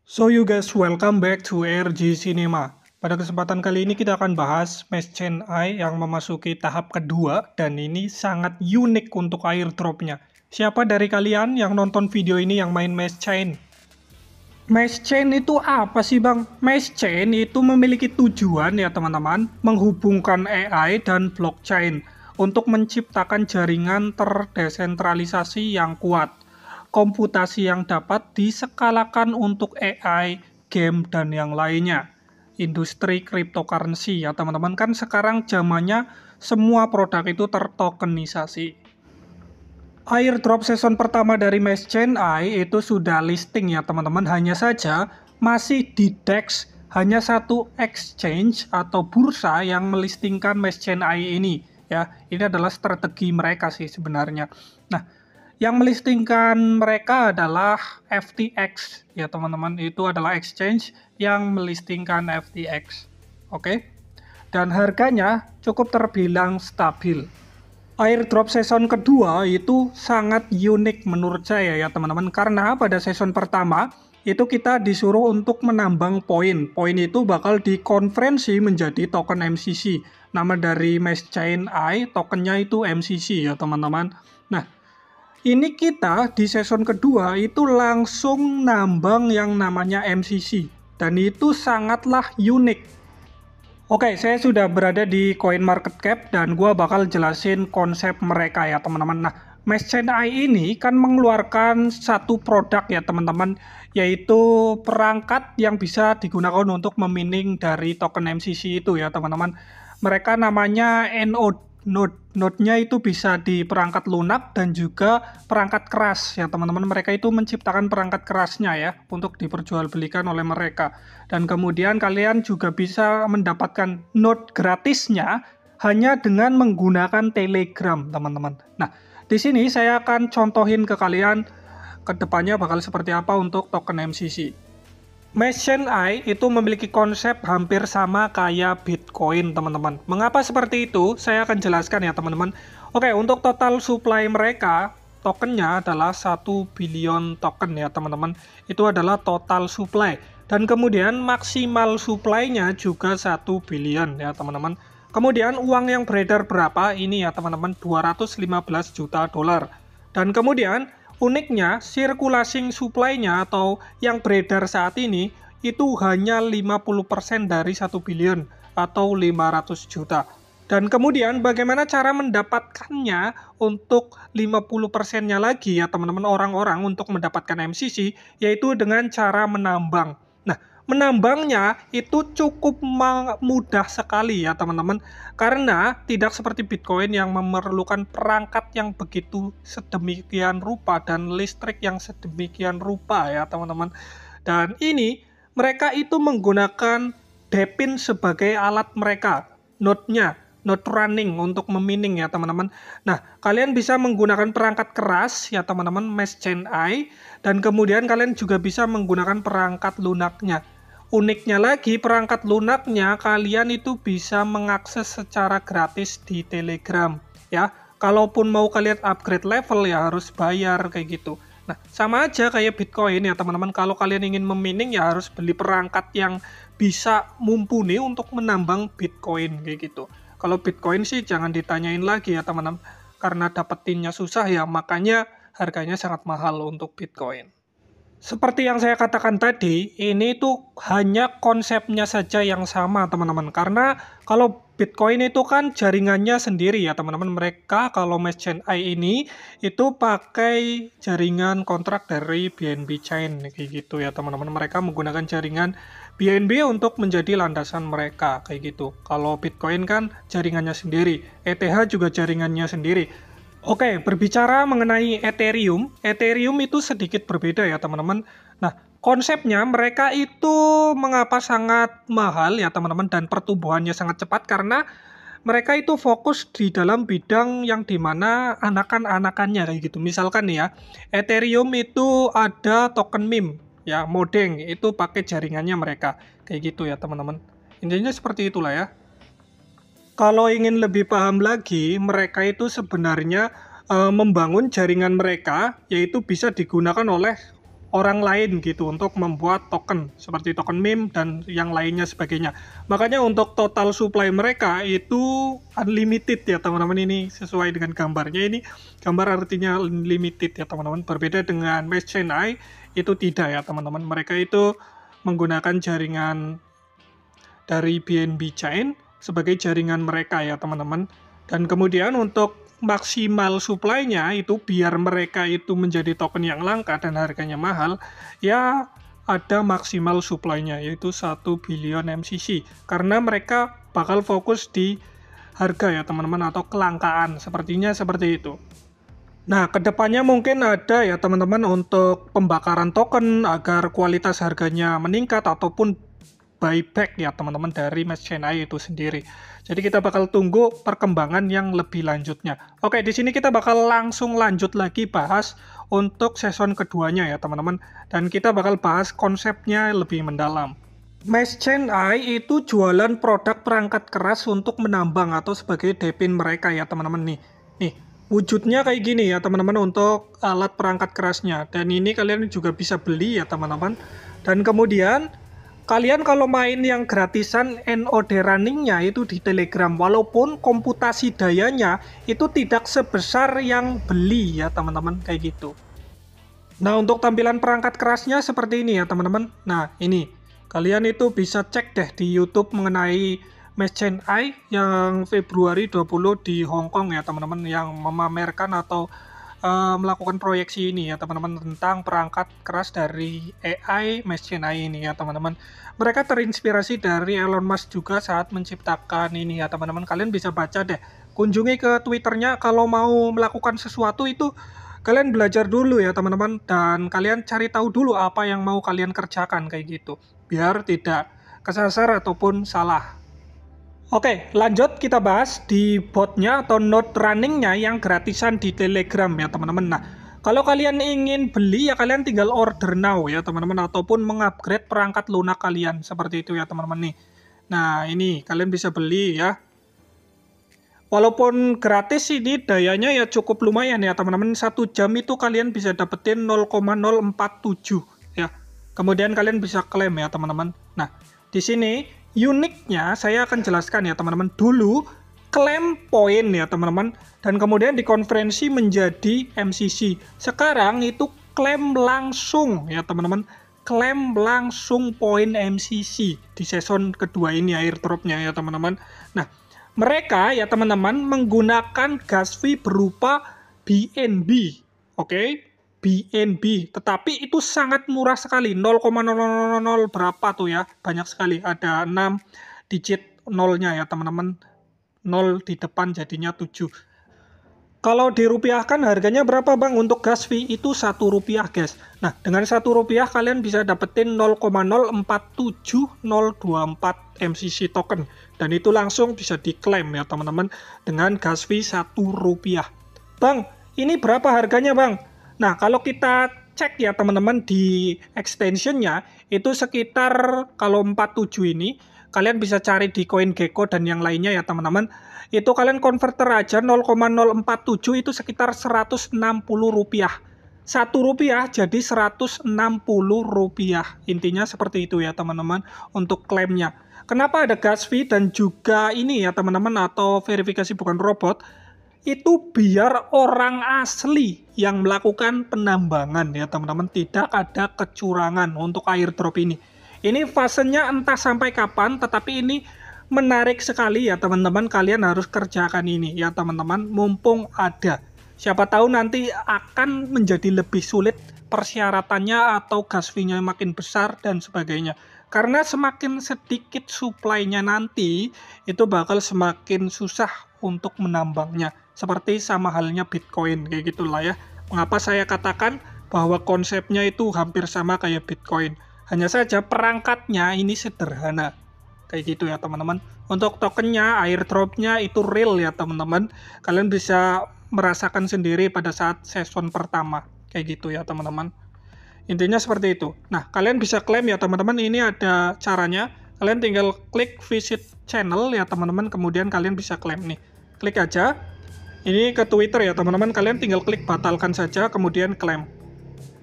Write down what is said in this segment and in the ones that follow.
So you guys, welcome back to RG Cinema. Pada kesempatan kali ini kita akan bahas Mesh Chain Eye yang memasuki tahap kedua dan ini sangat unik untuk airdropnya. Siapa dari kalian yang nonton video ini yang main Mesh Chain? Mesh Chain itu apa sih bang? Mesh Chain itu memiliki tujuan ya teman-teman, menghubungkan AI dan blockchain untuk menciptakan jaringan terdesentralisasi yang kuat. Komputasi yang dapat diskalakan untuk AI, game, dan yang lainnya. Industri cryptocurrency ya teman-teman, kan sekarang zamannya semua produk itu tertokenisasi. Airdrop season pertama dari Mesh Chain Eye itu sudah listing ya teman-teman, hanya saja masih di DEX, hanya satu exchange atau bursa yang melistingkan Mesh Chain Eye ini ya. Ini adalah strategi mereka sih sebenarnya. Nah, yang melistingkan mereka adalah FTX ya teman-teman, itu adalah exchange yang melistingkan FTX. Oke. Dan harganya cukup terbilang stabil. Airdrop season kedua itu sangat unik menurut saya ya teman-teman, karena pada season pertama itu kita disuruh untuk menambang poin. Poin itu bakal dikonversi menjadi token MCC. Nama dari Mesh Chain Eye tokennya itu MCC ya teman-teman. Nah, ini kita di season kedua itu langsung nambang yang namanya MCC. Dan itu sangatlah unik. Oke, saya sudah berada di CoinMarketCap dan gua bakal jelasin konsep mereka ya teman-teman. Nah, Mesh Chain Eye ini kan mengeluarkan satu produk ya teman-teman, yaitu perangkat yang bisa digunakan untuk memining dari token MCC itu ya teman-teman. Mereka namanya Node. Node-nya itu bisa di perangkat lunak dan juga perangkat keras ya teman-teman. Mereka itu menciptakan perangkat kerasnya ya untuk diperjualbelikan oleh mereka. Dan kemudian kalian juga bisa mendapatkan node gratisnya hanya dengan menggunakan Telegram teman-teman. Nah, di sini saya akan contohin ke kalian ke depannya bakal seperti apa untuk token MCC. Mesh Chain Eye itu memiliki konsep hampir sama kayak Bitcoin, teman-teman. Mengapa seperti itu? Saya akan jelaskan ya, teman-teman. Oke, untuk total supply mereka, tokennya adalah 1 billion token ya, teman-teman. Itu adalah total supply. Dan kemudian maksimal supply-nya juga 1 billion ya, teman-teman. Kemudian uang yang beredar berapa? Ini ya, teman-teman, 215 juta dolar. Dan kemudian uniknya, sirkulasi supply-nya atau yang beredar saat ini itu hanya 50% dari 1 billion atau 500 juta. Dan kemudian bagaimana cara mendapatkannya untuk 50%-nya lagi ya teman-teman, orang-orang untuk mendapatkan MCC, yaitu dengan cara menambang. Nah, menambangnya itu cukup mudah sekali ya teman-teman, karena tidak seperti Bitcoin yang memerlukan perangkat yang begitu sedemikian rupa dan listrik yang sedemikian rupa ya teman-teman. Dan ini mereka itu menggunakan Depin sebagai alat mereka, node-nya, node running untuk memining ya teman-teman. Nah, kalian bisa menggunakan perangkat keras ya teman-teman, Mesh Chain Eye, dan kemudian kalian juga bisa menggunakan perangkat lunaknya. Uniknya lagi, perangkat lunaknya kalian itu bisa mengakses secara gratis di Telegram ya. Kalaupun mau kalian upgrade level ya harus bayar kayak gitu. Nah, sama aja kayak Bitcoin ya teman-teman. Kalau kalian ingin memining ya harus beli perangkat yang bisa mumpuni untuk menambang Bitcoin kayak gitu. Kalau Bitcoin sih jangan ditanyain lagi ya teman-teman, karena dapetinnya susah ya, makanya harganya sangat mahal untuk Bitcoin. Seperti yang saya katakan tadi, ini tuh hanya konsepnya saja yang sama teman-teman. Karena kalau Bitcoin itu kan jaringannya sendiri ya teman-teman. Mereka kalau Mesh Chain Eye ini itu pakai jaringan kontrak dari BNB Chain kayak gitu ya teman-teman. Mereka menggunakan jaringan BNB untuk menjadi landasan mereka kayak gitu. Kalau Bitcoin kan jaringannya sendiri, ETH juga jaringannya sendiri. Oke, berbicara mengenai Ethereum, Ethereum itu sedikit berbeda ya teman-teman. Nah, konsepnya mereka itu mengapa sangat mahal ya teman-teman dan pertumbuhannya sangat cepat karena mereka itu fokus di dalam bidang yang dimana anakan-anakannya kayak gitu. Misalkan nih ya, Ethereum itu ada token meme ya, Modeng itu pakai jaringannya mereka kayak gitu ya teman-teman. Intinya seperti itulah ya. Kalau ingin lebih paham lagi, mereka itu sebenarnya membangun jaringan mereka, yaitu bisa digunakan oleh orang lain gitu untuk membuat token seperti token meme dan yang lainnya sebagainya. Makanya untuk total supply mereka itu unlimited ya teman-teman, ini sesuai dengan gambarnya, ini gambar artinya unlimited ya teman-teman. Berbeda dengan Mesh Chain AI itu tidak ya teman-teman, mereka itu menggunakan jaringan dari BNB Chain sebagai jaringan mereka ya teman-teman. Dan kemudian untuk maksimal supply-nya itu biar mereka itu menjadi token yang langka dan harganya mahal, ya ada maksimal supply-nya yaitu 1 billion MCC. Karena mereka bakal fokus di harga ya teman-teman, atau kelangkaan, sepertinya seperti itu. Nah, kedepannya mungkin ada ya teman-teman untuk pembakaran token agar kualitas harganya meningkat ataupun buyback ya teman-teman dari Mesh Chain AI itu sendiri. Jadi kita bakal tunggu perkembangan yang lebih lanjutnya. Oke, di sini kita bakal langsung lanjut lagi bahas untuk season keduanya ya teman-teman. Dan kita bakal bahas konsepnya lebih mendalam. Mesh Chain AI itu jualan produk perangkat keras untuk menambang atau sebagai depin mereka ya teman-teman nih. Nih, wujudnya kayak gini ya teman-teman untuk alat perangkat kerasnya. Dan ini kalian juga bisa beli ya teman-teman. Dan kemudian kalian kalau main yang gratisan NOD running-nya itu di Telegram, walaupun komputasi dayanya itu tidak sebesar yang beli ya teman-teman, kayak gitu. Nah, untuk tampilan perangkat kerasnya seperti ini ya teman-teman. Nah, ini kalian itu bisa cek deh di YouTube mengenai Mesh Chain AI yang Februari 20 di Hong Kong ya teman-teman, yang memamerkan atau melakukan proyeksi ini ya teman-teman tentang perangkat keras dari AI Mesh Chain AI ini ya teman-teman. Mereka terinspirasi dari Elon Musk juga saat menciptakan ini ya teman-teman. Kalian bisa baca deh, kunjungi ke Twitternya kalau mau melakukan sesuatu itu. Kalian belajar dulu ya teman-teman, dan kalian cari tahu dulu apa yang mau kalian kerjakan kayak gitu, biar tidak kesasar ataupun salah. Oke, lanjut kita bahas di botnya atau node runningnya yang gratisan di Telegram ya teman-teman. Nah, kalau kalian ingin beli ya kalian tinggal order now ya teman-teman, ataupun mengupgrade perangkat lunak kalian seperti itu ya teman-teman nih. Nah, ini kalian bisa beli ya. Walaupun gratis ini dayanya ya cukup lumayan ya teman-teman. 1 jam itu kalian bisa dapetin 0,047 ya. Kemudian kalian bisa klaim ya teman-teman. Nah, di sini uniknya saya akan jelaskan ya teman-teman. Dulu klaim poin ya teman-teman, dan kemudian dikonversi menjadi MCC. Sekarang itu klaim langsung ya teman-teman, klaim langsung poin MCC di season kedua ini airdropnya ya teman-teman. Nah, mereka ya teman-teman menggunakan gas fee berupa BNB, oke? BNB, tetapi itu sangat murah sekali, 0,000 berapa tuh ya, banyak sekali, ada 6 digit nolnya ya teman-teman, 0 di depan jadinya 7. Kalau dirupiahkan harganya berapa bang untuk gas fee? Itu Rp1 guys. Nah, dengan Rp1 kalian bisa dapetin 0,047024 MCC token, dan itu langsung bisa diklaim ya teman-teman dengan gas fee Rp1. Bang, ini berapa harganya bang? Nah, kalau kita cek ya teman-teman di extensionnya, itu sekitar kalau 47 ini, kalian bisa cari di CoinGecko dan yang lainnya ya teman-teman, itu kalian converter aja 0,047 itu sekitar Rp160. Rp1 jadi Rp160. Intinya seperti itu ya teman-teman untuk klaimnya. Kenapa ada gas fee dan juga ini ya teman-teman, atau verifikasi bukan robot, itu biar orang asli yang melakukan penambangan ya teman-teman, tidak ada kecurangan untuk airdrop ini. Ini fasenya entah sampai kapan, tetapi ini menarik sekali ya teman-teman, kalian harus kerjakan ini ya teman-teman, mumpung ada. Siapa tahu nanti akan menjadi lebih sulit persyaratannya atau gas fee-nya makin besar dan sebagainya. Karena semakin sedikit supply-nya nanti, itu bakal semakin susah untuk menambangnya. Seperti sama halnya Bitcoin, kayak gitulah ya. Mengapa saya katakan bahwa konsepnya itu hampir sama kayak Bitcoin. Hanya saja perangkatnya ini sederhana. Kayak gitu ya teman-teman. Untuk tokennya, airdropnya itu real ya teman-teman. Kalian bisa merasakan sendiri pada saat season pertama. Kayak gitu ya teman-teman. Intinya seperti itu. Nah, kalian bisa klaim ya teman-teman. Ini ada caranya. Kalian tinggal klik visit channel ya teman-teman. Kemudian kalian bisa klaim nih. Klik aja. Ini ke Twitter ya teman-teman. Kalian tinggal klik batalkan saja. Kemudian klaim.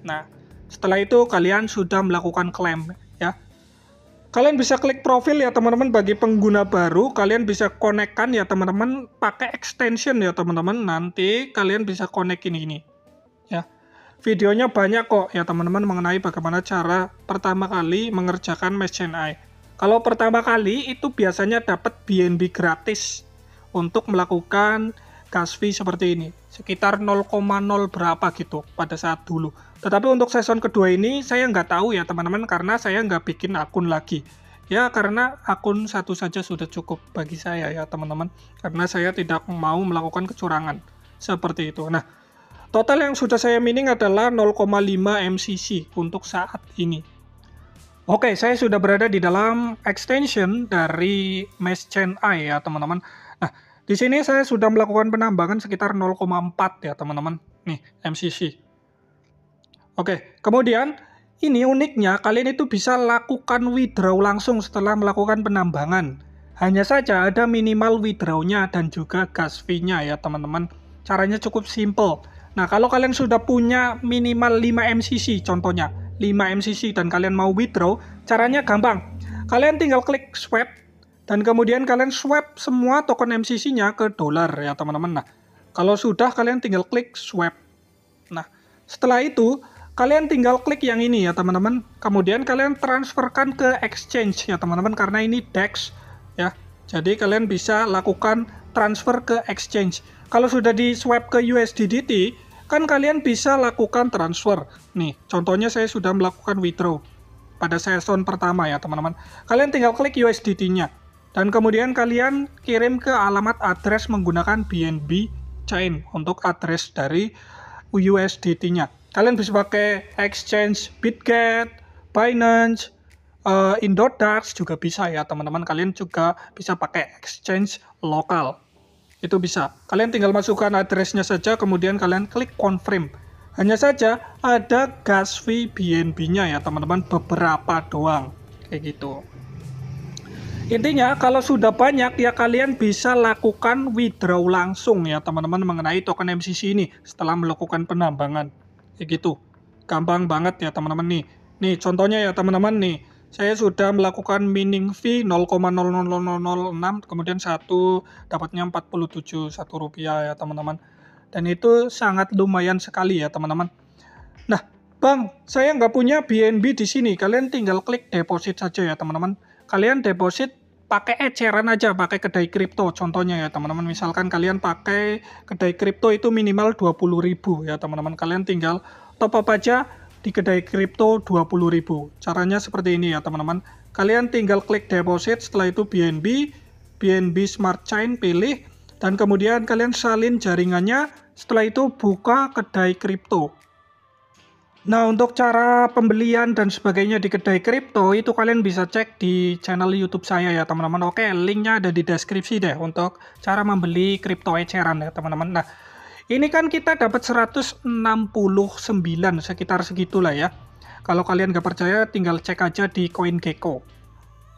Nah, Setelah itu kalian sudah melakukan klaim ya. Kalian bisa klik profil ya teman-teman. Bagi pengguna baru kalian bisa konekkan ya teman-teman pakai extension ya teman-teman. Nanti kalian bisa connect ini ya. Videonya banyak kok ya teman-teman mengenai bagaimana cara pertama kali mengerjakan Mesh Chain Eye. Kalau pertama kali itu biasanya dapat BNB gratis untuk melakukan gas fee seperti ini, sekitar 0,0 berapa gitu pada saat dulu. Tetapi untuk season kedua ini saya nggak tahu ya teman-teman, karena saya nggak bikin akun lagi. Ya karena akun satu saja sudah cukup bagi saya ya teman-teman, karena saya tidak mau melakukan kecurangan seperti itu. Nah, total yang sudah saya mining adalah 0,5 MCC untuk saat ini. Oke, saya sudah berada di dalam extension dari Mesh Chain Eye ya teman-teman. Nah, di sini saya sudah melakukan penambangan sekitar 0,4 ya teman-teman. Nih, MCC. Oke, kemudian ini uniknya kalian itu bisa lakukan withdraw langsung setelah melakukan penambangan. Hanya saja ada minimal withdraw-nya dan juga gas fee-nya ya teman-teman. Caranya cukup simple. Nah, kalau kalian sudah punya minimal 5 MCC contohnya, 5 MCC dan kalian mau withdraw, caranya gampang. Kalian tinggal klik swap dan kemudian kalian swap semua token MCC-nya ke dolar ya teman-teman. Nah, kalau sudah kalian tinggal klik swap. Nah, setelah itu kalian tinggal klik yang ini ya teman-teman. Kemudian kalian transferkan ke exchange ya teman-teman, karena ini DEX ya. Jadi kalian bisa lakukan transfer ke exchange. Kalau sudah di swap ke USDT, kan kalian bisa lakukan transfer. Nih, contohnya saya sudah melakukan withdraw pada season pertama ya teman-teman. Kalian tinggal klik USDT-nya. Dan kemudian kalian kirim ke alamat address menggunakan BNB Chain untuk address dari USDT-nya. Kalian bisa pakai exchange Bitget, Binance, Indodax juga bisa ya teman-teman. Kalian juga bisa pakai exchange lokal. Itu bisa. Kalian tinggal masukkan address-nya saja, kemudian kalian klik confirm. Hanya saja ada gas fee BNB-nya ya teman-teman, beberapa doang. Kayak gitu. Intinya kalau sudah banyak ya kalian bisa lakukan withdraw langsung ya teman-teman mengenai token MCC ini setelah melakukan penambangan. Kayak gitu. Gampang banget ya teman-teman nih. Nih contohnya ya teman-teman nih. Saya sudah melakukan mining fee 0,00006, kemudian satu dapatnya 47 Rp1 ya teman-teman. Dan itu sangat lumayan sekali ya teman-teman. Nah, Bang, saya nggak punya BNB di sini. Kalian tinggal klik deposit saja ya teman-teman. Kalian deposit pakai eceran aja, pakai kedai kripto contohnya ya teman-teman. Misalkan kalian pakai kedai kripto itu minimal 20.000 ya teman-teman. Kalian tinggal top up aja di kedai kripto 20.000. Caranya seperti ini ya teman-teman. Kalian tinggal klik deposit, setelah itu BNB Smart Chain pilih, dan kemudian kalian salin jaringannya. Setelah itu buka kedai kripto. Nah, untuk cara pembelian dan sebagainya di kedai kripto itu kalian bisa cek di channel YouTube saya ya teman-teman. Oke, linknya ada di deskripsi deh untuk cara membeli kripto eceran ya teman-teman. Nah, ini kan kita dapat 169 sekitar segitulah ya. Kalau kalian nggak percaya tinggal cek aja di CoinGecko.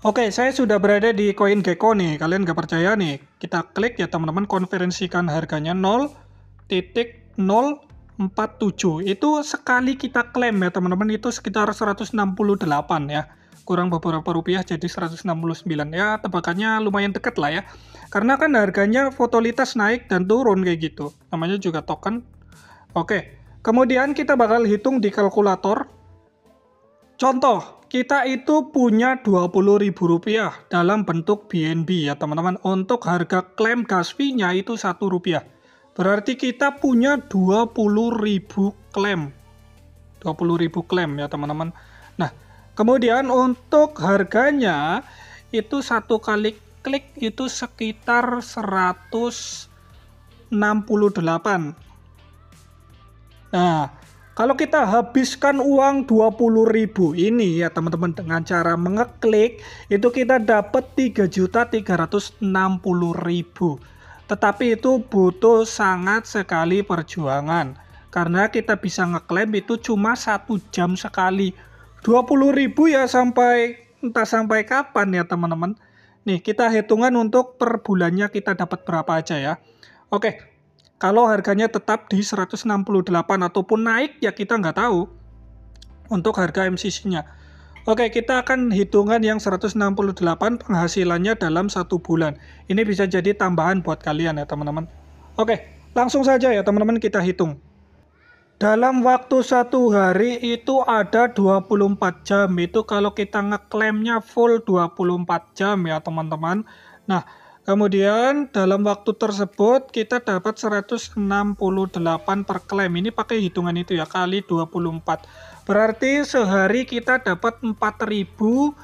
Oke, saya sudah berada di CoinGecko nih. Kalian nggak percaya nih, kita klik ya teman-teman, konferensikan harganya 0,047. Itu sekali kita klaim ya teman-teman, itu sekitar 168 ya. Kurang beberapa rupiah jadi 169 ya, tebakannya lumayan deket lah ya. Karena kan harganya volatilitas naik dan turun kayak gitu. Namanya juga token. Oke, kemudian kita bakal hitung di kalkulator. Contoh, kita itu punya Rp20.000 dalam bentuk BNB ya teman-teman. Untuk harga klaim gas fee-nya itu Rp1. Berarti kita punya 20.000 klaim. 20.000 klaim ya teman-teman. Nah, kemudian untuk harganya itu satu kali klik itu sekitar 168. Nah, kalau kita habiskan uang 20.000 ini ya teman-teman dengan cara mengeklik, itu kita dapat 3.360.000. Tetapi itu butuh sangat sekali perjuangan. Karena kita bisa ngeklaim itu cuma 1 jam sekali. 20.000 ya entah sampai kapan ya teman-teman. Nih kita hitungan untuk per bulannya kita dapat berapa aja ya. Oke, kalau harganya tetap di 168 ataupun naik ya kita nggak tahu. untuk harga MCC-nya. Oke, kita akan hitungan yang 168 penghasilannya dalam 1 bulan. Ini bisa jadi tambahan buat kalian ya teman-teman. Oke, langsung saja ya teman-teman kita hitung. Dalam waktu 1 hari itu ada 24 jam. Itu kalau kita ngeklaimnya full 24 jam ya teman-teman. Nah, kemudian dalam waktu tersebut kita dapat 168 per klaim. Ini pakai hitungan itu ya, kali 24. Berarti sehari kita dapat Rp4.032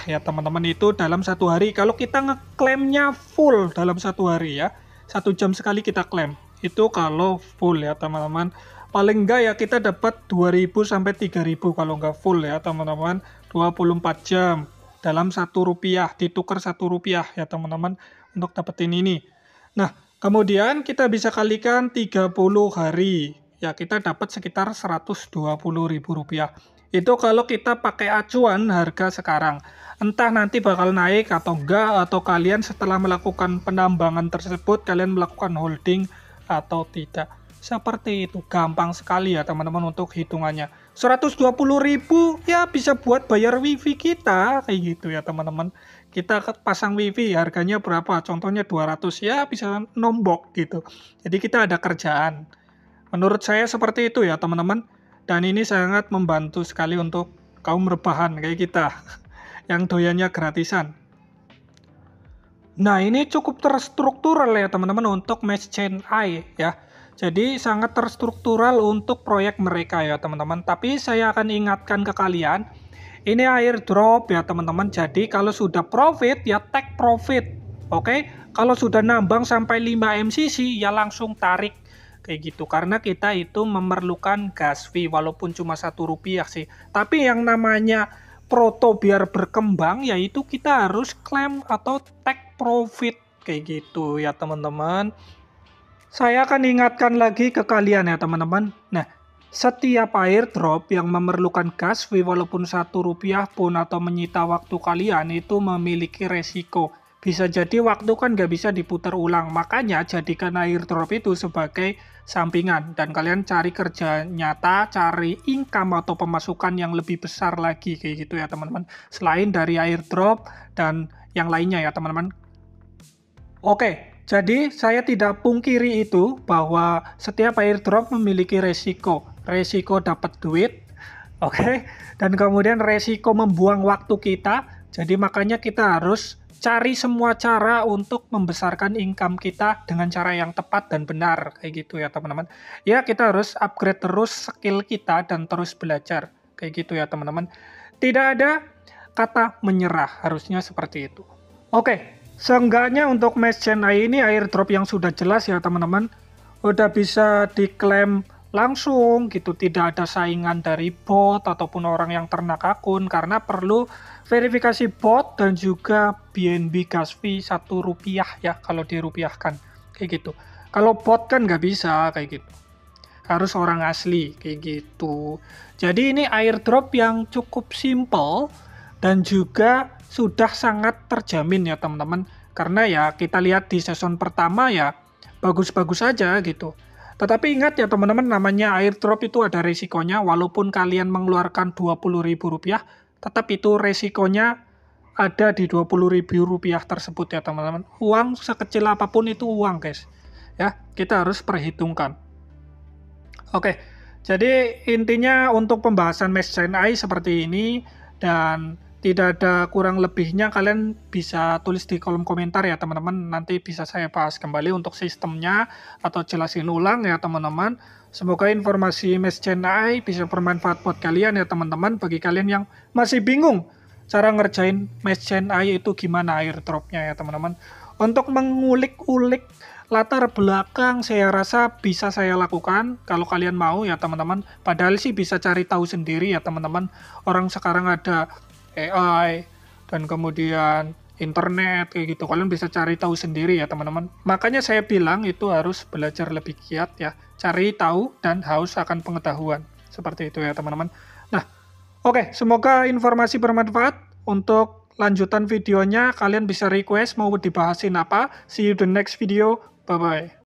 ya teman-teman. Itu dalam 1 hari. Kalau kita ngeklaimnya full dalam 1 hari ya. 1 jam sekali kita klaim. Itu kalau full ya teman-teman. Paling enggak ya kita dapat 2.000 sampai 3.000 kalau enggak full ya teman-teman. 24 jam dalam Rp1 ditukar Rp1 ya teman-teman untuk dapetin ini. Nah, kemudian kita bisa kalikan 30 hari. Ya, kita dapat sekitar Rp120.000. Itu kalau kita pakai acuan harga sekarang. Entah nanti bakal naik atau enggak, atau kalian setelah melakukan penambangan tersebut, kalian melakukan holding atau tidak. Seperti itu, gampang sekali ya teman-teman untuk hitungannya. 120.000 ya bisa buat bayar wifi kita, kayak gitu ya teman-teman. Kita pasang wifi harganya berapa? Contohnya 200 ya bisa nombok gitu. Jadi kita ada kerjaan. Menurut saya seperti itu ya teman-teman. Dan ini sangat membantu sekali untuk kaum rebahan kayak kita yang doyannya gratisan. Nah, ini cukup terstruktural ya teman-teman untuk Meshchain AI ya. Jadi sangat terstruktural untuk proyek mereka ya teman-teman. Tapi saya akan ingatkan ke kalian, ini airdrop ya teman-teman. Jadi kalau sudah profit ya take profit. Oke? Kalau sudah nambang sampai 5 MCC ya langsung tarik. Kayak gitu, karena kita itu memerlukan gas fee walaupun cuma Rp1 sih. Tapi yang namanya proto biar berkembang yaitu kita harus klaim atau take profit kayak gitu ya teman-teman. Saya akan ingatkan lagi ke kalian ya teman-teman. Nah, setiap airdrop yang memerlukan gas fee walaupun Rp1 pun atau menyita waktu kalian itu memiliki resiko. Bisa jadi waktu kan nggak bisa diputar ulang. Makanya jadikan airdrop itu sebagai sampingan. Dan kalian cari kerja nyata, cari income atau pemasukan yang lebih besar lagi. Kayak gitu ya teman-teman. Selain dari airdrop dan yang lainnya ya teman-teman. Oke, jadi saya tidak pungkiri itu bahwa setiap airdrop memiliki resiko. Resiko dapat duit, oke, dan kemudian resiko membuang waktu kita. Jadi makanya kita harus cari semua cara untuk membesarkan income kita dengan cara yang tepat dan benar kayak gitu ya teman-teman. Ya kita harus upgrade terus skill kita dan terus belajar kayak gitu ya teman-teman. Tidak ada kata menyerah, harusnya seperti itu. Oke, seenggaknya untuk Meshchain AI ini airdrop yang sudah jelas ya teman-teman. Udah bisa diklaim langsung gitu, tidak ada saingan dari bot ataupun orang yang ternak akun karena perlu verifikasi bot dan juga BNB gas fee Rp1 ya kalau dirupiahkan kayak gitu. Kalau bot kan nggak bisa kayak gitu, harus orang asli kayak gitu. Jadi ini airdrop yang cukup simple dan juga sudah sangat terjamin ya teman-teman, karena ya kita lihat di season pertama ya bagus-bagus aja gitu. Tetapi ingat ya teman-teman, namanya airdrop itu ada resikonya. Walaupun kalian mengeluarkan Rp20.000, tetap itu resikonya ada di Rp20.000 tersebut ya teman-teman. Uang sekecil apapun itu uang guys. Ya, kita harus perhitungkan. Oke, jadi intinya untuk pembahasan Meshchain AI seperti ini. Dan tidak ada kurang lebihnya, kalian bisa tulis di kolom komentar ya teman-teman. Nanti bisa saya bahas kembali untuk sistemnya atau jelasin ulang ya teman-teman. Semoga informasi Meshchain AI bisa bermanfaat buat kalian ya teman-teman. Bagi kalian yang masih bingung cara ngerjain Meshchain AI itu gimana airdropnya ya teman-teman. Untuk mengulik-ulik latar belakang saya rasa bisa saya lakukan kalau kalian mau ya teman-teman. Padahal sih bisa cari tahu sendiri ya teman-teman. Orang sekarang ada AI dan kemudian internet kayak gitu, kalian bisa cari tahu sendiri ya teman-teman. Makanya saya bilang itu harus belajar lebih giat ya, cari tahu dan haus akan pengetahuan, seperti itu ya teman-teman. Nah, oke, semoga informasi bermanfaat. Untuk lanjutan videonya kalian bisa request mau dibahasin apa. See you the next video, bye bye.